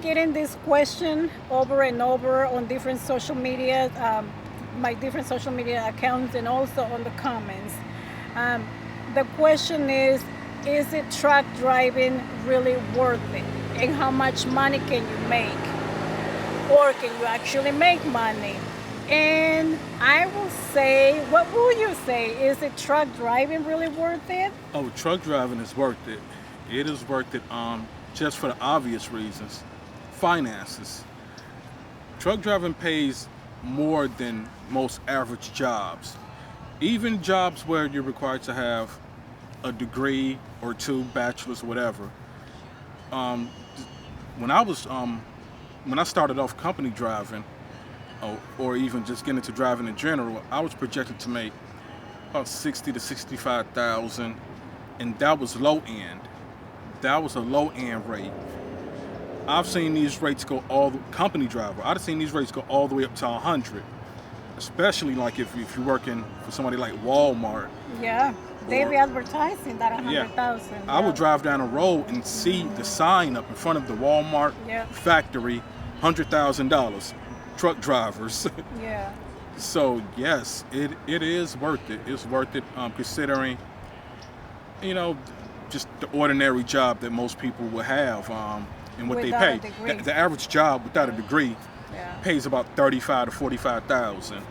getting this question over and over on different social media, my different social media accounts, and also on the comments. Um, the question is it truck driving really worth it? And how much money can you make? Or can you actually make money? And I will say, what will you say? Is it truck driving really worth it? Oh, truck driving is worth it. It is worth it. Just for the obvious reasons, finances. Truck driving pays more than most average jobs. Even jobs where you're required to have a degree or two, bachelor's, whatever. Um, when I was when I started off company driving, or even just getting into driving in general, I was projected to make about 60 to 65,000, and that was low end. That was a low end rate. I've seen these rates go all the company driver. I've seen these rates go all the way up to 100, especially like if you're working for somebody like Walmart. Yeah, they be Or advertising that yeah, 100,000. I would Yeah, drive down the road and see the sign up in front of the Walmart yeah, factory, $100,000 truck drivers. yeah. So yes, it is worth it. It's worth it, considering, you know, just the ordinary job that most people will have, and what they Without a pay. degree. The average job without a degree Yeah. pays about 35 to 45,000.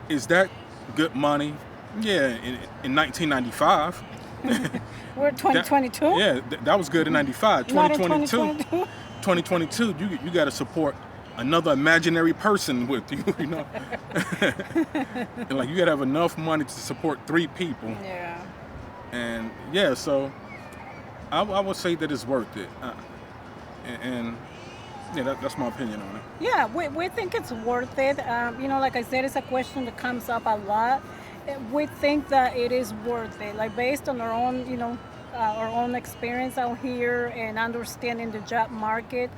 Is that good money? Yeah, in 1995. We're That, 2022? yeah, that was good in 95. Not in 2022, 2022? 2022, you got to support another imaginary person with you, you know. And like you got to have enough money to support three people. Yeah. And yeah, so I would say that it's worth it. And yeah, that's my opinion on it. Yeah, we think it's worth it. Like I said, it's a question that comes up a lot. We think that it is worth it, like based on our own, our own experience out here and understanding the job market.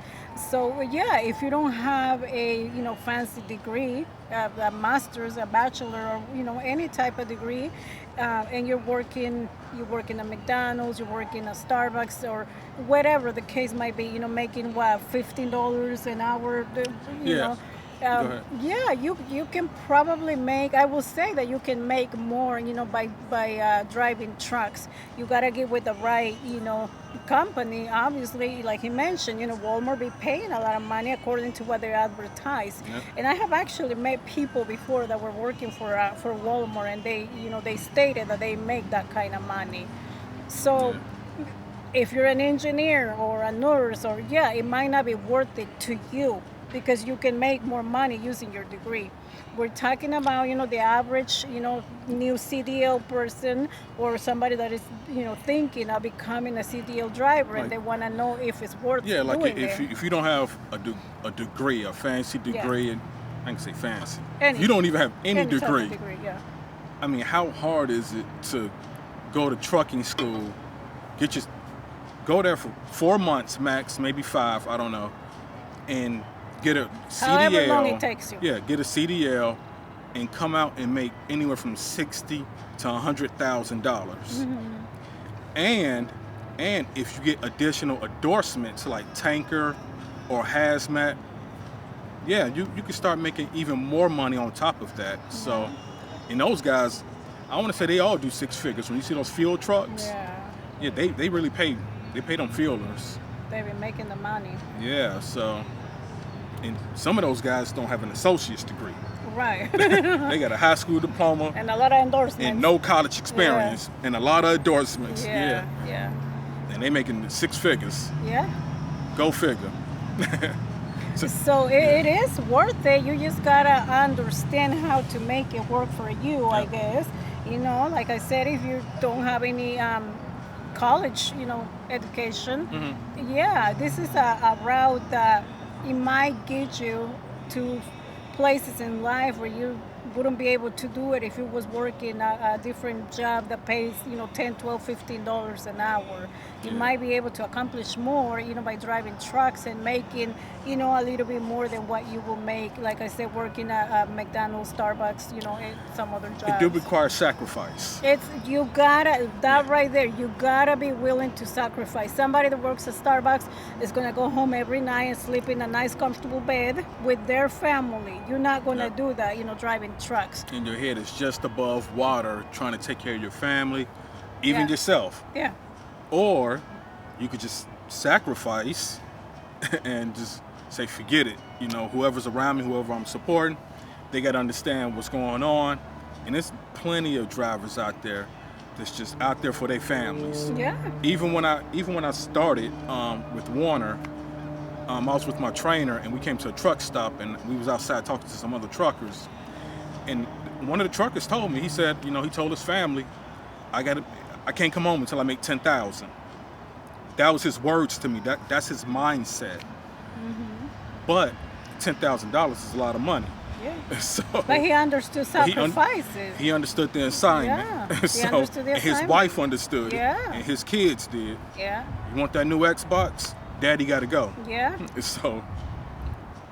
So yeah, if you don't have a fancy degree, a master's, a bachelor, or any type of degree, and you're working at McDonald's, you're working at Starbucks, or whatever the case might be, making what $15 an hour, you Yeah, know. go ahead. Yeah, you can probably make. I will say that you can make more, by driving trucks. You gotta get with the right, company. Obviously, like he mentioned, Walmart be paying a lot of money according to what they advertise. Yeah, And I have actually met people before that were working for Walmart, and they stated that they make that kind of money. So yeah, if you're an engineer or a nurse, or yeah, it might not be worth it to you because you can make more money using your degree. We're talking about the average new CDL person, or somebody that is thinking of becoming a CDL driver, and like they want to know if it's worth yeah, like doing it. if you don't have a degree, a fancy Yeah, degree, and I can say fancy. If you any don't even have any any type of degree, degree. Yeah, I mean, how hard is it to go to trucking school, get your go there for 4 months max, maybe five, I don't know, and get a however long it CDL. takes you. Yeah, get a CDL, and come out and make anywhere from 60 to $100,000. And if you get additional endorsements like tanker or hazmat, yeah, you can start making even more money on top of that. So, and those guys, I want to say they all do six figures. When you see those fuel trucks, Yeah, yeah, they really pay. They pay them fielders. they've been making the money. Yeah, so, and some of those guys don't have an associate's degree. Right. They got a high school diploma And a lot of and endorsements. no college Yeah, experience and a lot of endorsements. yeah, Yeah, yeah, and they making six figures. yeah. Go figure. So, So it is worth it. You just gotta understand how to make it work for you, I yep. guess. Like I said, if you don't have any college, education, yeah, this is a route that it might get you to places in life where you wouldn't be able to do it if you was working a different job that pays, 10, 12, $15 an hour. You Yeah. might be able to accomplish more, by driving trucks and making, a little bit more than what you will make, like I said, working at McDonald's, Starbucks, and some other jobs. It do require sacrifice. It's you gotta that right there. You gotta be willing to sacrifice. Somebody that works at Starbucks is gonna go home every night and sleep in a nice, comfortable bed with their family. You're not gonna Yeah. do that, driving trucks. And your head is just above water, trying to take care of your family, even Yeah. yourself. Yeah, Or you could just sacrifice and just say, forget it. Whoever's around me, whoever I'm supporting, they got to understand what's going on. And there's plenty of drivers out there that's just out there for their families. yeah, Even when I started with Warner, I was with my trainer and we came to a truck stop and we was outside talking to some other truckers. And one of the truckers told me, he said, he told his family, I can't come home until I make 10,000. That was his words to me. That's his mindset. But $10,000 is a lot of money. yeah. So But he understood But he sacrifices. he understood the assignment. Yeah, he So understood the and his assignment. wife understood Yeah. it, and his kids did. Yeah, You want that new Xbox? Daddy got to go. yeah. So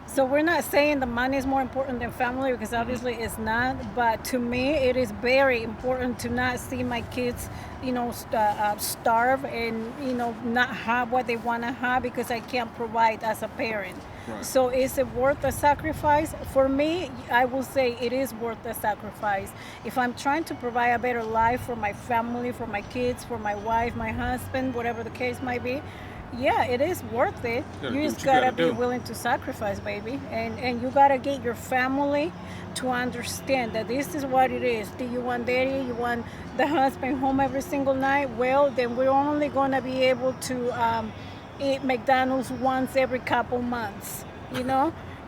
So we're not saying the money is more important than family, because obviously it's not. But to me, it is very important to not see my kids, starve and not have what they want to have because I can't provide as a parent. Right. So is it worth the sacrifice? For me, I will say it is worth the sacrifice. If I'm trying to provide a better life for my family, for my kids, for my wife, my husband, whatever the case might be, yeah, it is worth it. Gotta You do just what you gotta gotta be do. willing to sacrifice, baby, and you gotta get your family to understand that this is what it is. Do you want daddy? You want the husband home every single night? Well, then we're only gonna be able to eat McDonald's once every couple months,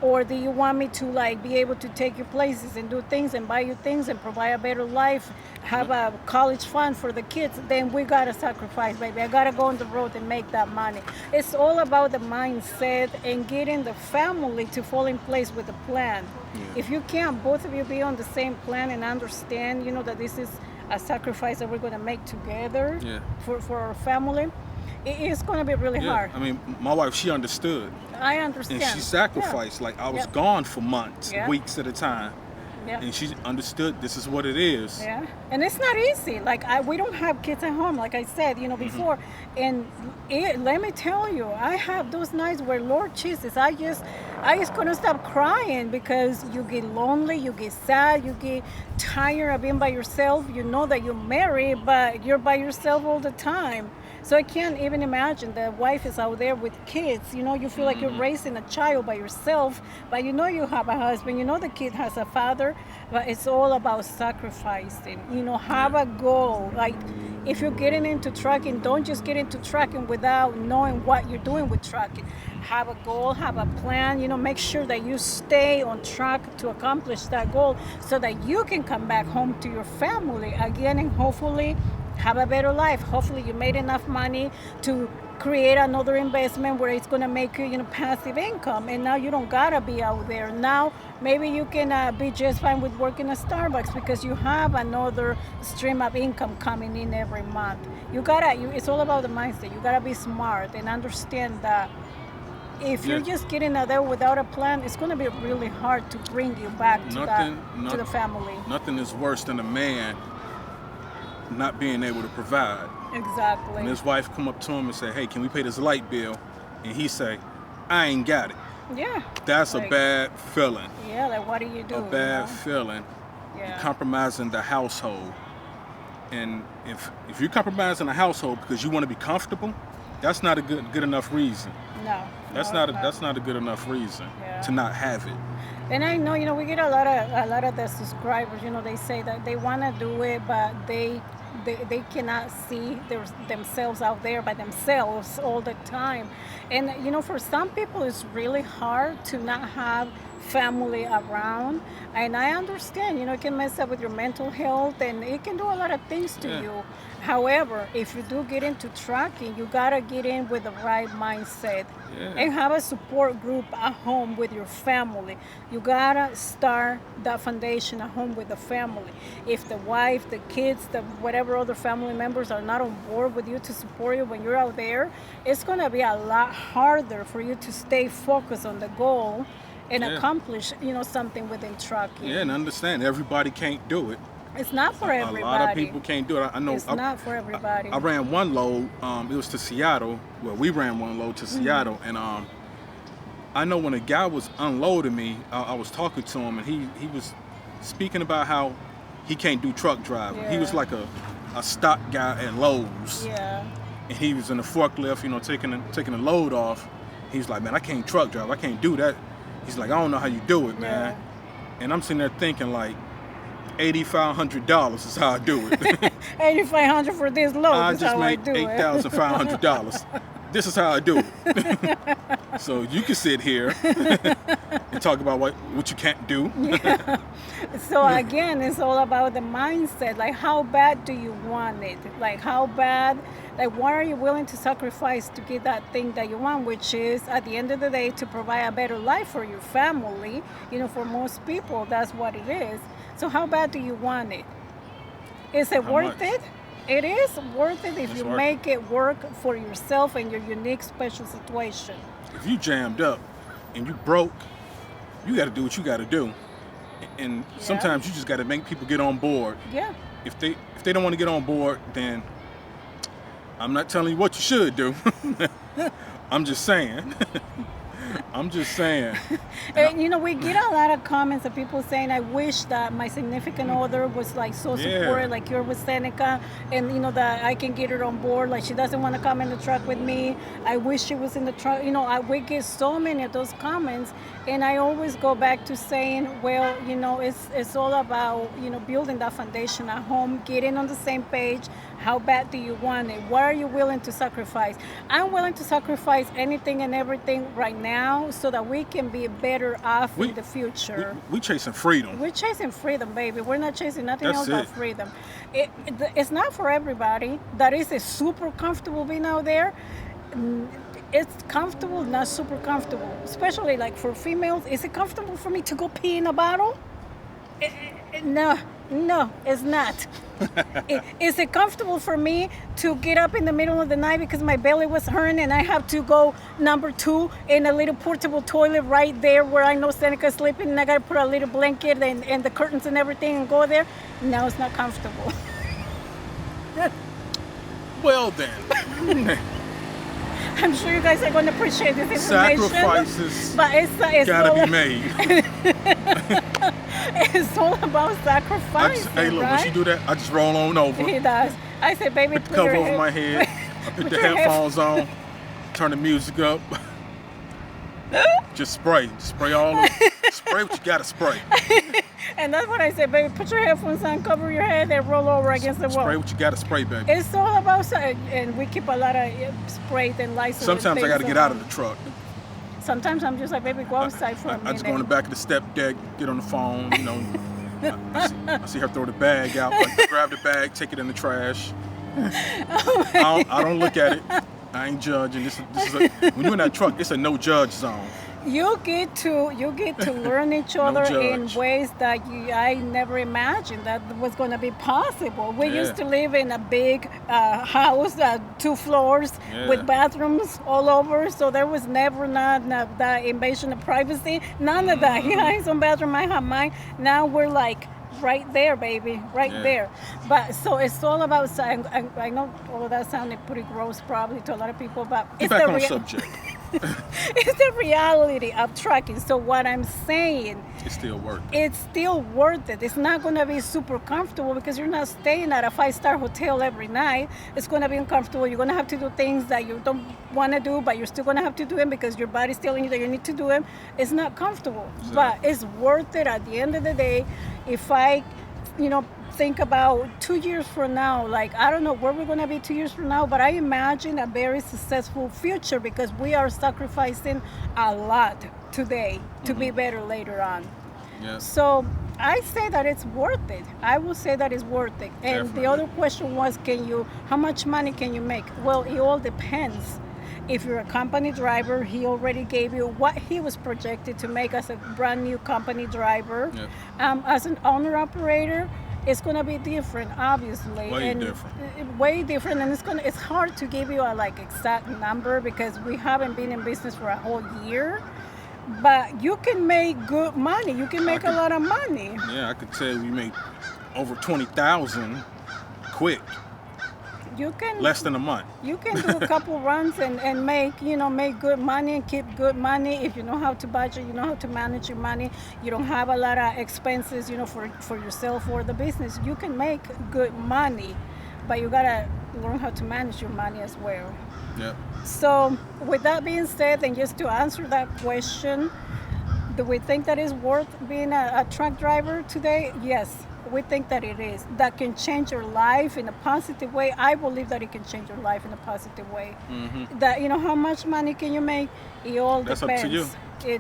Or do you want me to be able to take you places and do things and buy you things and provide a better life, have a college fund for the kids? Then we gotta sacrifice, baby. I gotta go on the road and make that money. It's all about the mindset and getting the family to fall in place with the plan. If you can't both of you be on the same plan and understand, that this is a sacrifice that we're gonna make together Yeah. for our family, it's gonna be really yeah, hard. I mean, my wife, she understood, I understand. and she sacrificed. Like I was Yeah. gone for months, Yeah. weeks at a time, Yeah. and she understood this is what it is. Yeah, and it's not easy. We don't have kids at home, like I said, before. And let me tell you, I have those nights where, Lord Jesus, I just couldn't stop crying because you get lonely, you get sad, you get tired of being by yourself. You know that you're married, but you're by yourself all the time. So I can't even imagine the wife is out there with kids. You feel like you're raising a child by yourself, but you have a husband, the kid has a father, but it's all about sacrificing. Have a goal. Like if you're getting into trucking, don't just get into trucking without knowing what you're doing with trucking. Have a goal, have a plan, make sure that you stay on track to accomplish that goal so that you can come back home to your family again and hopefully have a better life. Hopefully you made enough money to create another investment where it's going to make you, passive income. And now you don't gotta be out there. Now maybe you can be just fine with working at Starbucks because you have another stream of income coming in every month. It's all about the mindset. You gotta be smart and understand that if you're Yeah. just getting out there without a plan, it's going to be really hard to bring you back to the family. Nothing is worse than a man not being able to provide. Exactly. And his wife come up to him and say, "Hey, can we pay this light bill?" And he say, "I ain't got it." Yeah. That's a bad feeling. Yeah, like what do you do? A bad feeling. Yeah. You're compromising the household. And if you're compromising the household because you want to be comfortable, that's not a good enough reason. No. That's no, that's not a good enough reason Yeah. to not have it. And I know, we get a lot of the subscribers, they say that they want to do it, but they cannot see themselves out there by themselves all the time. And, for some people, it's really hard to not have family around. And I understand, it can mess up with your mental health and it can do a lot of things to Yeah. you. However, if you do get into trucking, you gotta get in with the right mindset Yeah. and have a support group at home with your family. You gotta start that foundation at home with the family. If the wife, the kids, the whatever other family members are not on board with you to support you when you're out there, it's gonna be a lot harder for you to stay focused on the goal and Yeah. accomplish, something within trucking. Yeah, and understand everybody can't do it. It's not for everybody. A lot of people can't do it. I know. It's not for everybody. I ran one load. It was to Seattle. Well, we ran one load to Seattle, and I know when a guy was unloading me, I was talking to him, and he was speaking about how he can't do truck driving. He was Yeah. like a stock guy at Lowe's, Yeah. and he was in the forklift, taking the load off. He's like, man, I can't truck drive. I can't do that. He's like, I don't know how you do it, man. Yeah. And I'm sitting there thinking like, $8,500 is how I do it. $8,500 for this load. I is just how made I do it. $8,500. This is how I do it. So you can sit here and talk about what you can't do. So again, it's all about the mindset. Like, how bad do you want it? Like, how bad? Like, what are you willing to sacrifice to get that thing that you want? Which is, at the end of the day, to provide a better life for your family. For most people, that's what it is. So how bad do you want it? Is it How worth much? it? It is worth it if It's you worth make it work for yourself and your unique special situation. If you jammed up and you broke, you got to do what you got to do. And sometimes you just got to make people get on board. Yeah. If they don't want to get on board, then I'm not telling you what you should do. I'm just saying. I'm just saying. And we get a lot of comments of people saying, I wish that my significant other was like so Yeah. supportive, like you're with Seneca, and that I can get her on board. Like, she doesn't want to come in the truck with me. I wish she was in the truck. We get so many of those comments, and I always go back to saying, well, it's all about, building that foundation at home, getting on the same page. How bad do you want it? What are you willing to sacrifice? I'm willing to sacrifice anything and everything right now so that we can be better off in the future. We chasing freedom. We're chasing freedom, baby. We're not chasing nothing That's else but it. freedom. It's not for everybody. That is super comfortable being out there. It's comfortable, not super comfortable. Especially like for females, is it comfortable for me to go pee in a bottle? No, it's not. Is it comfortable for me to get up in the middle of the night because my belly was hurting and I have to go number 2 in a little portable toilet right there where I know Seneca's sleeping, and I got to put a little blanket and the curtains and everything and go there? No, it's not comfortable. Well then, I'm sure you guys are going to appreciate this information. sacrifices But it's gotta all, be made. it's all about sacrifice, Hey, look, when right? she do that, I just roll on over, He does. I said, baby, put the put your cover over head- my head, I put the your head- headphones on, turn the music up, just spray all over. Spray what you gotta spray. And that's what I said, baby. Put your headphones on, cover your head, and roll over against the wall. Spray what you gotta spray, baby. It's all about, and we keep a lot of spray and Lysol. and Sometimes I gotta things get out of around. the truck. Sometimes I'm just like, baby, go outside for a minute. I just go in the back of the step deck, get on the phone, I see her throw the bag out. I grab the bag, take it in the trash. I don't look at it. I ain't judging. This is when you're in that truck, it's a no judge zone. You get to learn each other in judge. ways that I never imagined that was going to be possible. We Yeah. used to live in a big house, 2 floors Yeah. with bathrooms all over, so there was never not that invasion of privacy. None of that. He had his own bathroom, I have mine. Now we're like right there, baby, right Yeah. there. But so it's all about. I know all of that sounded pretty gross probably to a lot of people, but Get it's back the on subject. it's the reality of trucking. So what I'm saying, It's still worth it. it's still worth it. It's not going to be super comfortable because you're not staying at a 5-star hotel every night. It's going to be uncomfortable. You're going to have to do things that you don't want to do, but you're still going to have to do them because your body's telling you that you need to do them. It's not comfortable, but it's worth it at the end of the day. If I, think about 2 years from now. Like, I don't know where we're going to be 2 years from now, but I imagine a very successful future because we are sacrificing a lot today to be better later on. Yeah. So I say that it's worth it. I will say that it's worth it. And Definitely. the other question was, how much money can you make? Well, it all depends. If you're a company driver, he already gave you what he was projected to make as a brand new company driver. Yep. As an owner operator, it's going to be different, obviously. Way and different. Way different, and it's hard to give you a like exact number because we haven't been in business for a whole year. But you can make good money. You can make a lot of money. Yeah, I could tell you we make over 20,000 quick, You can less than a month. You can do a couple runs and make good money and keep good money if you know how to budget, you know how to manage your money. You don't have a lot of expenses, for yourself or the business. You can make good money, but you gotta learn how to manage your money as well. Yep. So with that being said, and just to answer that question, do we think that it's worth being a truck driver today? Yes, we think that it is. That can change your life in a positive way. I believe that it can change your life in a positive way. That how much money can you make? It all That's up depends. to you.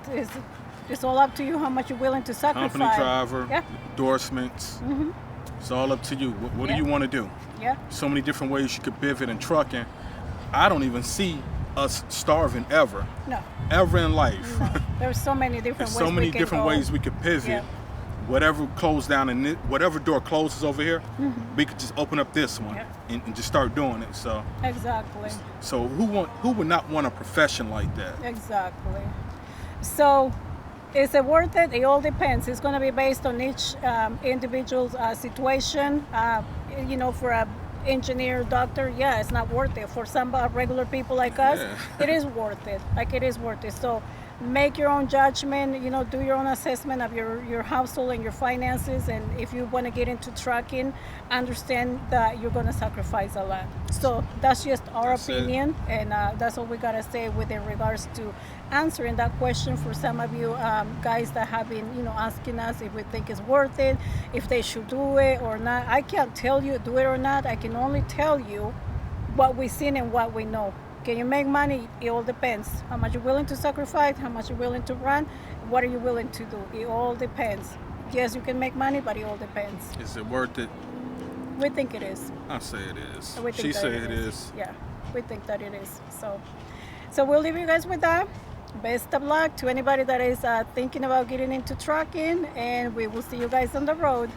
It's all up to you how much you're willing to sacrifice. Company driver, Yeah. endorsements. It's all up to you. What Yeah. do you want to do? Yeah. So many different ways you could pivot in trucking. I don't even see us starving ever in life. No. There's so many different There's ways. so many we can different go. ways we could pivot. Yeah. Whatever closed down and whatever door closes over here, we could just open up this one Yeah. and just start doing it. So Exactly. who would not want a profession like that? Exactly. So, is it worth it? It all depends. It's going to be based on each individual's situation. For a engineer, doctor, yeah, it's not worth it. For some regular people like us, Yeah. it is worth it. Like, it is worth it. So make your own judgment, do your own assessment of your household and your finances. And if you want to get into trucking, understand that you're going to sacrifice a lot. So that's just our That's it. opinion. And that's all we got to say with in regards to answering that question for some of you guys that have been, asking us if we think it's worth it, if they should do it or not. I can't tell you do it or not. I can only tell you what we've seen and what we know. Can you make money? It all depends. How much you're willing to sacrifice, how much you're willing to run, what are you willing to do? It all depends. Yes, you can make money, but it all depends. Is it worth it? We think it is. I say it is. We think She that said it is. Yeah, we think that it is. So we'll leave you guys with that. Best of luck to anybody that is thinking about getting into trucking, and we will see you guys on the road.